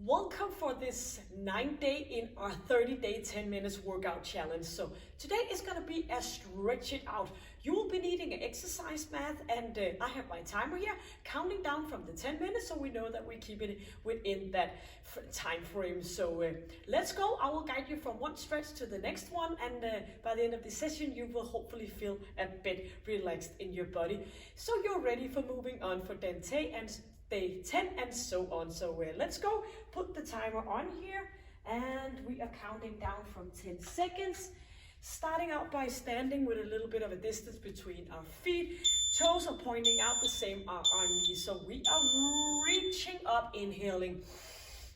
Welcome for this 9-day in our 30-day 10 minutes workout challenge. So today is going to be a stretch it out. You will be needing an exercise mat, and I have my timer here counting down from the 10 minutes so we know that we keep it within that time frame. So let's go. I will guide you from one stretch to the next one, and by the end of the session you will hopefully feel a bit relaxed in your body. So you're ready for moving on for day day 10 and so on. So let's go. Put the timer on here, and we are counting down from 10 seconds. Starting out by standing with a little bit of a distance between our feet. Toes are pointing out the same our knees. So we are reaching up, inhaling,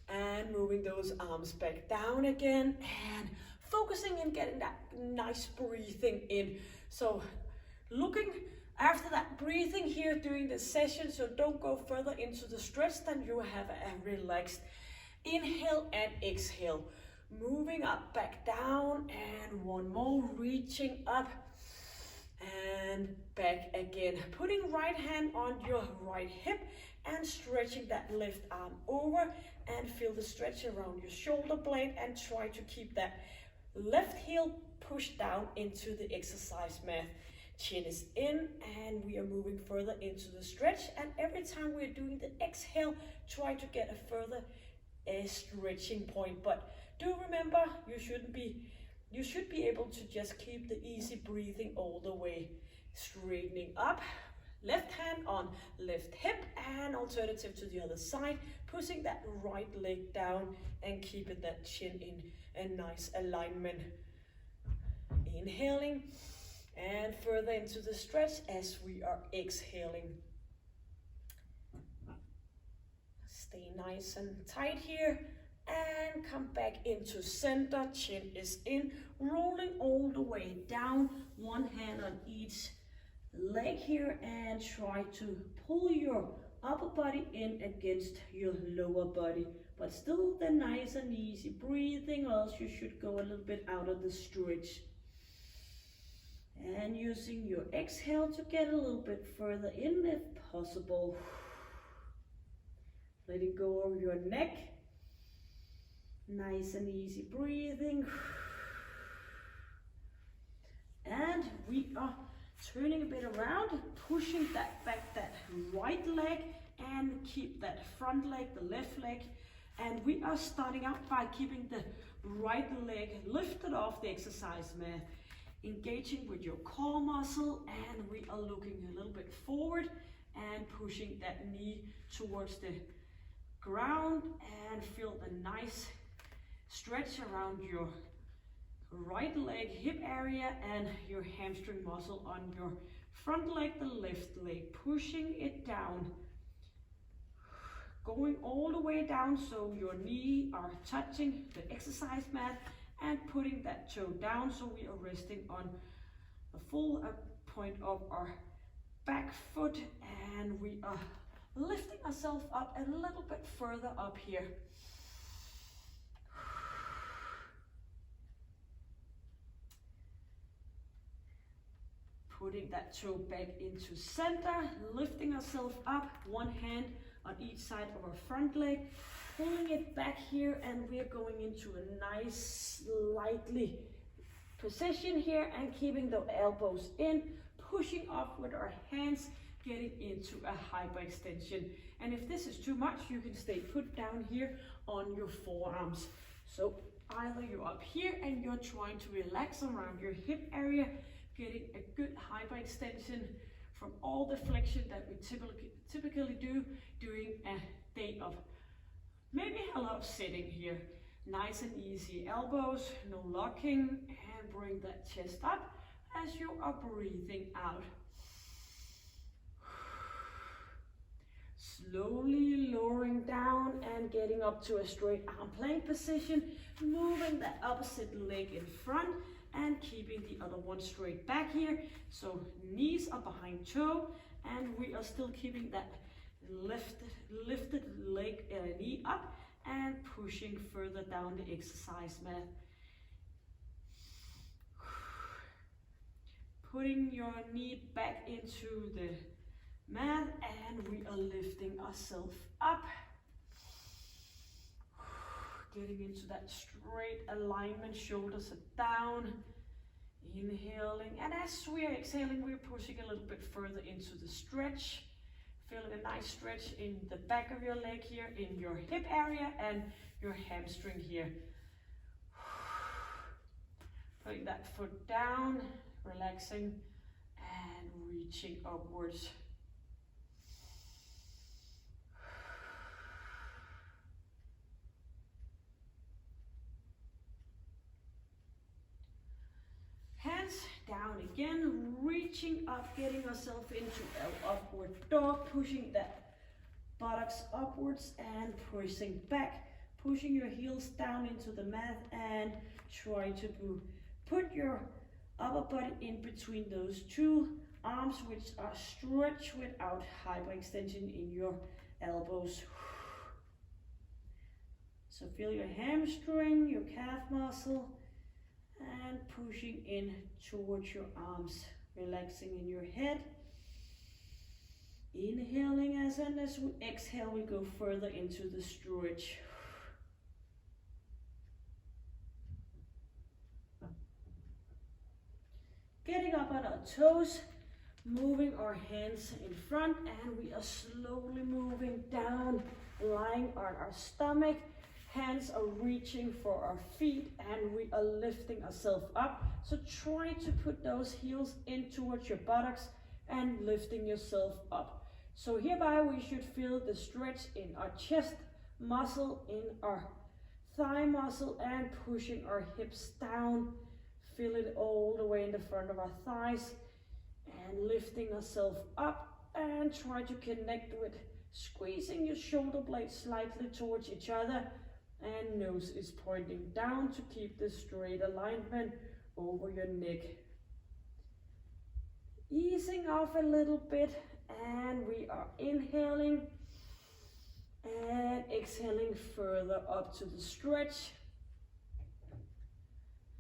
and moving those arms back down again, and focusing in getting that nice breathing in. So looking after that breathing here during the session, so don't go further into the stretch than you have a relaxed inhale and exhale. Moving up, back down, and one more, reaching up and back again. Putting right hand on your right hip and stretching that left arm over, and feel the stretch around your shoulder blade, and try to keep that left heel pushed down into the exercise mat. Chin is in, and we are moving further into the stretch, and every time we're doing the exhale, try to get a further stretching point. But do remember, you should be able to just keep the easy breathing all the way. Straightening up, left hand on left hip, and alternative to the other side, pushing that right leg down and keeping that chin in a nice alignment. Inhaling and further into the stretch as we are exhaling. Stay nice and tight here, and come back into center. Chin is in, rolling all the way down, one hand on each leg here, and try to pull your upper body in against your lower body, but still the nice and easy breathing, or else you should go a little bit out of the stretch. And using your exhale to get a little bit further in if possible. Letting go of your neck. Nice and easy breathing. And we are turning a bit around, pushing that back, that right leg, and keep that front leg, the left leg. And we are starting out by keeping the right leg lifted off the exercise mat, engaging with your core muscle, and we are looking a little bit forward and pushing that knee towards the ground, and feel the nice stretch around your right leg hip area and your hamstring muscle on your front leg, the left leg, pushing it down, going all the way down so your knee are touching the exercise mat, and putting that toe down so we are resting on the full point of our back foot, and we are lifting ourselves up a little bit further up here. Putting that toe back into center, lifting ourselves up, one hand on each side of our front leg, pulling it back here, and we are going into a nice slightly position here, and keeping the elbows in, pushing up with our hands, getting into a hyperextension. And if this is too much, you can stay put down here on your forearms. So either you're up here and you're trying to relax around your hip area, getting a good hyperextension from all the flexion that we typically do during a day of maybe a lot of sitting here. Nice and easy elbows, no locking, and bring that chest up as you are breathing out. Slowly lowering down and getting up to a straight arm plank position, moving that opposite leg in front and keeping the other one straight back here. So knees are behind toe, and we are still keeping that lifted leg, knee up, and pushing further down the exercise mat. Putting your knee back into the mat, and we are lifting ourselves up. Getting into that straight alignment, shoulders are down. Inhaling, and as we are exhaling, we're pushing a little bit further into the stretch. Feeling a nice stretch in the back of your leg here, in your hip area and your hamstring here. Putting that foot down, relaxing and reaching upwards. Hands down again, reaching up, getting ourselves into an upward dog, pushing that buttocks upwards and pushing back, pushing your heels down into the mat and try to put your upper body in between those two arms, which are stretched without hyperextension in your elbows. So feel your hamstring, your calf muscle, and pushing in towards your arms, relaxing in your head. Inhaling and as we exhale, we go further into the stretch. Getting up on our toes, moving our hands in front, and we are slowly moving down, lying on our stomach. Hands are reaching for our feet and we are lifting ourselves up. So try to put those heels in towards your buttocks and lifting yourself up. So hereby we should feel the stretch in our chest muscle, in our thigh muscle, and pushing our hips down. Feel it all the way in the front of our thighs and lifting ourselves up, and try to connect with squeezing your shoulder blades slightly towards each other. And nose is pointing down to keep the straight alignment over your neck. Easing off a little bit, and we are inhaling and exhaling further up to the stretch.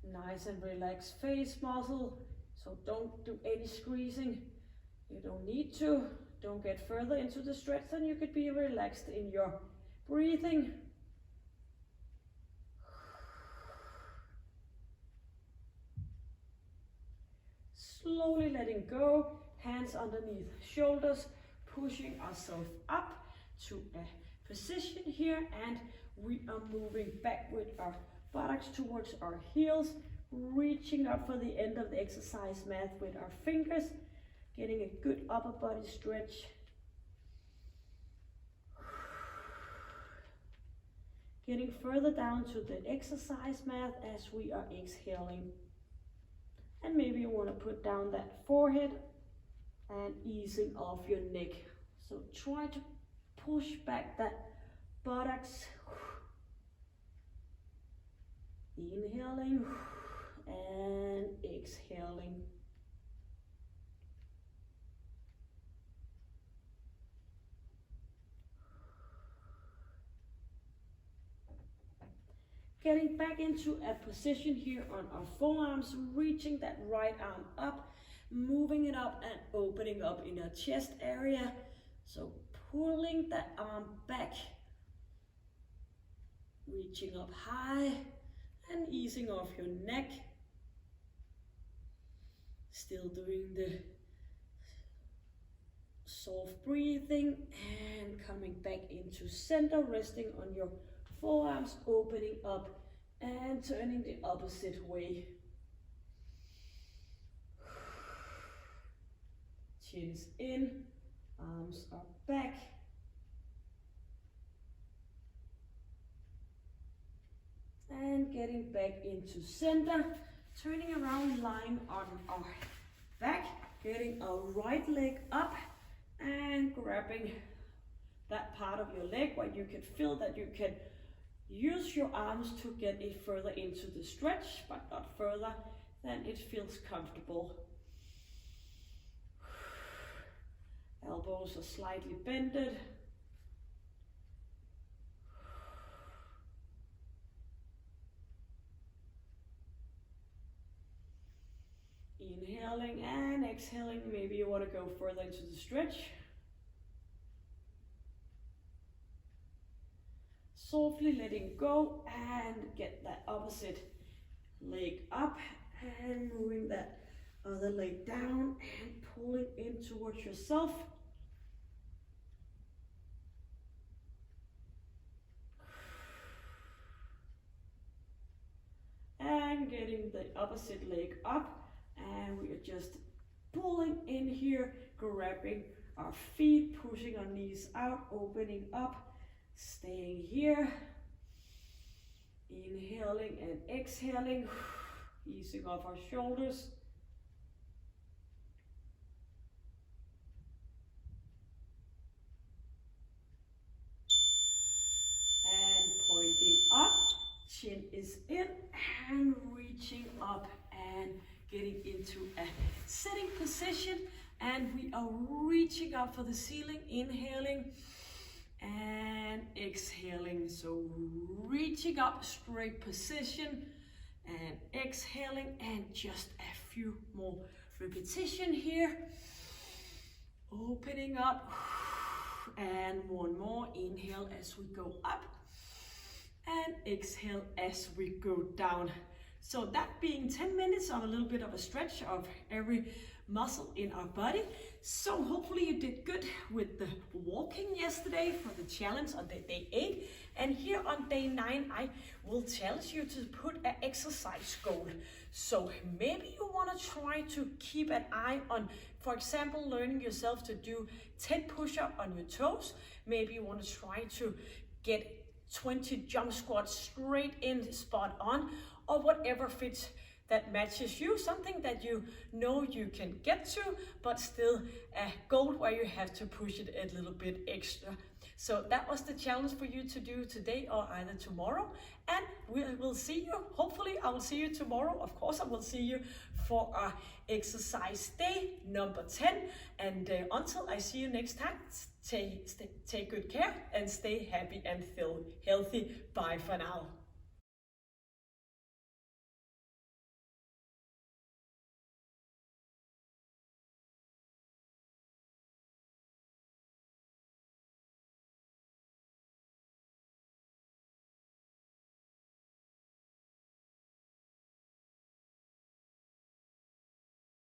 Nice and relaxed face muscle, so don't do any squeezing. You don't need to. Don't get further into the stretch than you could be relaxed in your breathing. Slowly letting go, hands underneath shoulders, pushing ourselves up to a position here, and we are moving back with our buttocks towards our heels, reaching up for the end of the exercise mat with our fingers, getting a good upper body stretch. Getting further down to the exercise mat as we are exhaling. And maybe you want to put down that forehead and easing off your neck. So try to push back that buttocks. Inhaling and exhaling. Getting back into a position here on our forearms, reaching that right arm up, moving it up and opening up in our chest area. So pulling that arm back, reaching up high and easing off your neck. Still doing the soft breathing and coming back into center, resting on your forearms, opening up and turning the opposite way. Chin is in, arms are back. And getting back into center, turning around, lying on our back, getting our right leg up and grabbing that part of your leg where you can feel that you can use your arms to get it further into the stretch, but not further than it feels comfortable. Elbows are slightly bended. Inhaling and exhaling. Maybe you want to go further into the stretch. softly letting go and get that opposite leg up and moving that other leg down and pulling in towards yourself. And getting the opposite leg up, and we are just pulling in here, grabbing our feet, pushing our knees out, opening up, staying here, inhaling and exhaling, easing off our shoulders. And pointing up, chin is in, and reaching up and getting into a sitting position. And we are reaching up for the ceiling, inhaling and exhaling. So reaching up, straight position, and exhaling, and just a few more repetition here. Opening up, and one more. Inhale as we go up, and exhale as we go down. So that being 10 minutes on a little bit of a stretch of every muscle in our body. So hopefully you did good with the walking yesterday for the challenge on day 8. And here on day 9, I will challenge you to put an exercise goal. So maybe you want to try to keep an eye on, for example, learning yourself to do 10 push-ups on your toes. Maybe you want to try to get 20 jump squats straight in, spot on, or whatever fits that matches you, something that you know you can get to, but still a goal where you have to push it a little bit extra. So that was the challenge for you to do today or either tomorrow, and we will see you. Hopefully I will see you tomorrow. Of course I will see you for our exercise day number 10, and until I see you next time, take good care and stay happy and feel healthy. Bye for now.